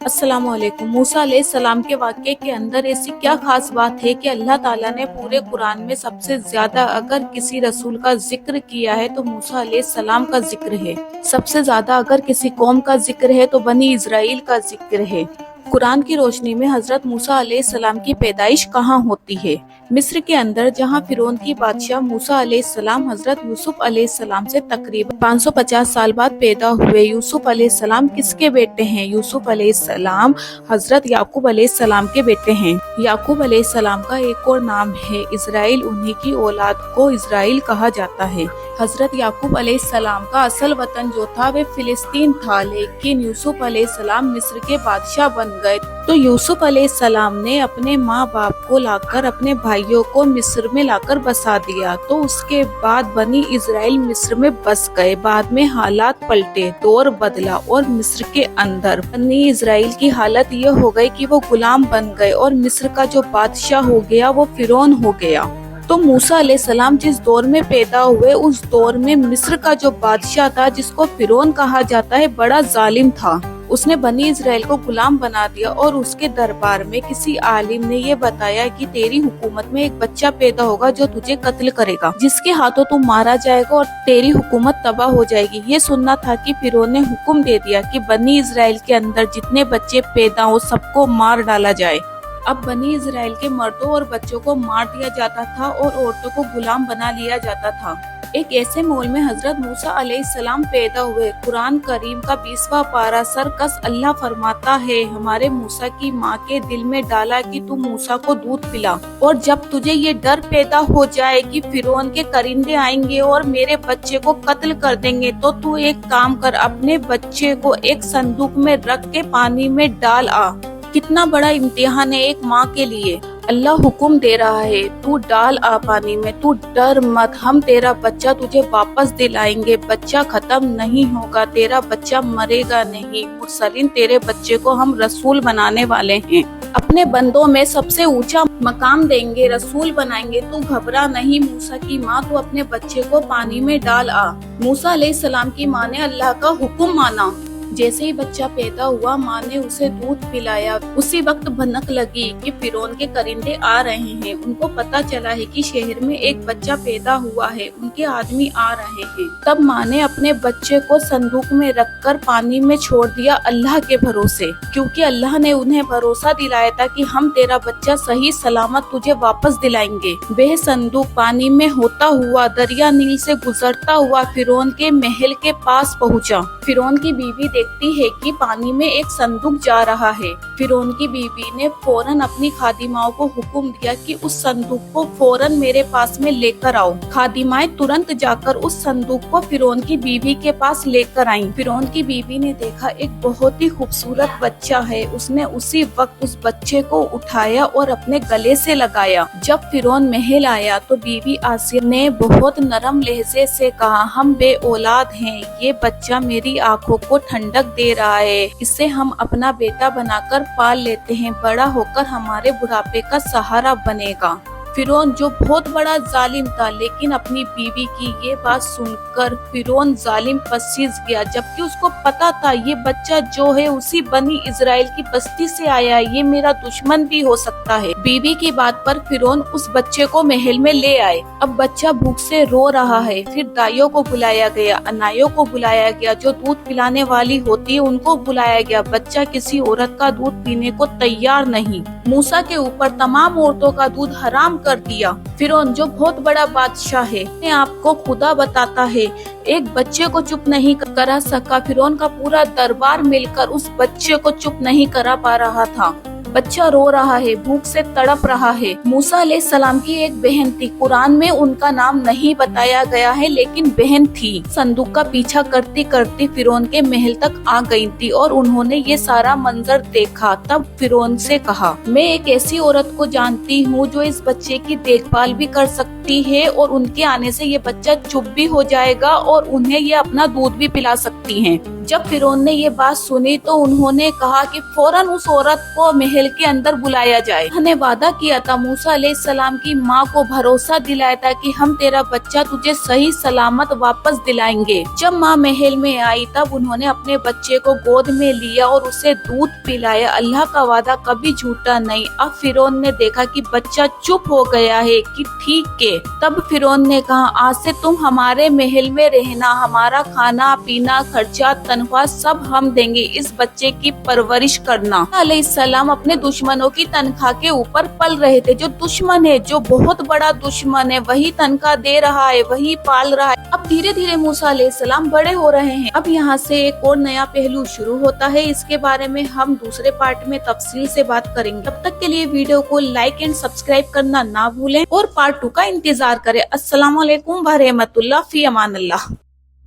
अस्सलाम वालेकुम। मूसा अलैहिस्सलाम के वाक़े के अंदर ऐसी क्या खास बात है कि अल्लाह ताला ने पूरे कुरान में सबसे ज्यादा अगर किसी रसूल का जिक्र किया है तो मूसा अलैहिस्सलाम का जिक्र है। सबसे ज्यादा अगर किसी कौम का जिक्र है तो बनी इजराइल का जिक्र है। कुरान की रोशनी में हजरत मूसा अलैहिस्सलाम की पैदाइश कहाँ होती है? मिस्र के अंदर, जहाँ फिरौन की बादशाह मूसा अलैहिस्सलाम हजरत यूसुफ अलैहिस्सलाम से तकरीबन 550 साल बाद पैदा हुए। यूसुफ अलैहिस्सलाम किसके बेटे हैं? यूसुफ अलैहिस्सलाम हजरत याकूब अलैहिस्सलाम के बेटे हैं। याकूब अलैहिस्सलाम का एक और नाम है इजराइल। उन्हीं की औलाद को इजराइल कहा जाता है। हजरत याकूब अलैहिस्सलाम का असल वतन जो था वे फिलिस्तीन था, लेकिन यूसुफ अलैहिस्सलाम मिस्र के बादशाह बन गए तो यूसुफ अलैहिस्सलाम ने अपने माँ बाप को लाकर अपने भाइयों को मिस्र में लाकर बसा दिया। तो उसके बाद बनी इजराइल मिस्र में बस गए। बाद में हालात पलटे, दौर बदला और मिस्र के अंदर बनी इजराइल की हालत ये हो गई कि वो गुलाम बन गए और मिस्र का जो बादशाह हो गया वो फिरौन हो गया। तो मूसा अलैहिस्सलाम जिस दौर में पैदा हुए उस दौर में मिस्र का जो बादशाह था, जिसको फिरौन कहा जाता है, बड़ा जालिम था। उसने बनी इजराइल को गुलाम बना दिया और उसके दरबार में किसी आलिम ने ये बताया कि तेरी हुकूमत में एक बच्चा पैदा होगा जो तुझे कत्ल करेगा, जिसके हाथों तू मारा जाएगा और तेरी हुकूमत तबाह हो जाएगी। ये सुनना था कि फिरौन ने हुक्म दे दिया कि बनी इजराइल के अंदर जितने बच्चे पैदा हो सबको मार डाला जाए। अब बनी इजराइल के मर्दों और बच्चों को मार दिया जाता था और औरतों को गुलाम बना लिया जाता था। एक ऐसे माहौल में हजरत मूसा अलैहिस्सलाम पैदा हुए। कुरान करीम का 20वां पारा सरकस अल्लाह फरमाता है, हमारे मूसा की माँ के दिल में डाला कि तू मूसा को दूध पिला, और जब तुझे ये डर पैदा हो जाए कि फिरौन के करिंदे आएंगे और मेरे बच्चे को कत्ल कर देंगे, तो तू एक काम कर, अपने बच्चे को एक संदूक में रख के पानी में डाल आ। कितना बड़ा इम्तिहान है एक माँ के लिए। अल्लाह हुक्म दे रहा है, तू डाल आ पानी में, तू डर मत, हम तेरा बच्चा तुझे वापस दिलाएंगे। बच्चा खत्म नहीं होगा, तेरा बच्चा मरेगा नहीं। मुरसलीन, तेरे बच्चे को हम रसूल बनाने वाले हैं, अपने बंदों में सबसे ऊंचा मकाम देंगे, रसूल बनाएंगे। तू घबरा नहीं मूसा की माँ, तू अपने बच्चे को पानी में डाल आ। मूसा अलैहिस्सलाम की माँ ने अल्लाह का हुक्म माना। जैसे ही बच्चा पैदा हुआ, माँ ने उसे दूध पिलाया। उसी वक्त भनक लगी कि फिरौन के करिंदे आ रहे हैं। उनको पता चला है कि शहर में एक बच्चा पैदा हुआ है, उनके आदमी आ रहे हैं। तब माँ ने अपने बच्चे को संदूक में रखकर पानी में छोड़ दिया अल्लाह के भरोसे, क्योंकि अल्लाह ने उन्हें भरोसा दिलाया था कि हम तेरा बच्चा सही सलामत तुझे वापस दिलाएंगे। वह संदूक पानी में होता हुआ दरिया नील से गुजरता हुआ फिरौन के महल के पास पहुँचा। फिरौन की बीवी देखती है कि पानी में एक संदूक जा रहा है। फिरौन की बीवी ने फौरन अपनी खादिमाओं को हुक्म दिया कि उस संदूक को फौरन मेरे पास में लेकर आओ। खादिमाएं तुरंत जाकर उस संदूक को फिरौन की बीवी के पास लेकर आईं। फिरौन की बीवी ने देखा एक बहुत ही खूबसूरत बच्चा है। उसने उसी वक्त उस बच्चे को उठाया और अपने गले से लगाया। जब फिरौन महल आया तो बीवी आसिया ने बहुत नरम लहजे से कहा, हम बे औलाद हैं, ये बच्चा मेरी आंखों को ठंडक दे रहा है, इसे हम अपना बेटा बनाकर पाल लेते हैं, बड़ा होकर हमारे बुढ़ापे का सहारा बनेगा। फिरौन जो बहुत बड़ा जालिम था, लेकिन अपनी बीवी की ये बात सुनकर फिरौन जालिम पसीज गया, जबकि उसको पता था ये बच्चा जो है उसी बनी इजराइल की बस्ती से आया है, ये मेरा दुश्मन भी हो सकता है। बीवी की बात पर फिरौन उस बच्चे को महल में ले आए। अब बच्चा भूख से रो रहा है। फिर दाइयों को बुलाया गया, अनाइयों को बुलाया गया, जो दूध पिलाने वाली होती है उनको बुलाया गया। बच्चा किसी औरत का दूध पीने को तैयार नहीं। मूसा के ऊपर तमाम औरतों का दूध हराम कर दिया। फिरौन जो बहुत बड़ा बादशाह है, अपने आप को खुदा बताता है, एक बच्चे को चुप नहीं करा सका। फिरौन का पूरा दरबार मिलकर उस बच्चे को चुप नहीं करा पा रहा था। बच्चा रो रहा है, भूख से तड़प रहा है। मूसा अलैहिस्सलाम की एक बहन थी, कुरान में उनका नाम नहीं बताया गया है, लेकिन बहन थी। संदूक का पीछा करती करती फिरौन के महल तक आ गई थी और उन्होंने ये सारा मंजर देखा। तब फिरौन से कहा, मैं एक ऐसी औरत को जानती हूँ जो इस बच्चे की देखभाल भी कर सकती है और उनके आने से ये बच्चा चुप भी हो जाएगा और उन्हें ये अपना दूध भी पिला सकती है। जब फिरौन ने ये बात सुनी तो उन्होंने कहा कि फौरन उस औरत को महल के अंदर बुलाया जाए। उन्होंने वादा किया था, मूसा अलैहिस्सलाम की माँ को भरोसा दिलाया था कि हम तेरा बच्चा तुझे सही सलामत वापस दिलाएंगे। जब माँ महल में आई तब उन्होंने अपने बच्चे को गोद में लिया और उसे दूध पिलाया। अल्लाह का वादा कभी झूठा नहीं। अब फिरौन ने देखा कि बच्चा चुप हो गया है कि ठीक है। तब फिरौन ने कहा, आज से तुम हमारे महल में रहना, हमारा खाना पीना खर्चा तनख्वाह सब हम देंगे, इस बच्चे की परवरिश करना। अलैहिस्सलाम अपने दुश्मनों की तनख्वाह के ऊपर पल रहे थे। जो दुश्मन है, जो बहुत बड़ा दुश्मन है, वही तनख्वाह दे रहा है, वही पाल रहा है। अब धीरे धीरे मूसा अलैहिस्सलाम बड़े हो रहे हैं। अब यहाँ से एक और नया पहलू शुरू होता है। इसके बारे में हम दूसरे पार्ट में तफसील से बात करेंगे। तब तक के लिए वीडियो को लाइक एंड सब्सक्राइब करना ना भूलें और पार्ट 2 का इंतजार करें। अस्सलाम वालेकुम व रहमतुल्लाह फी अमानिल्लाह।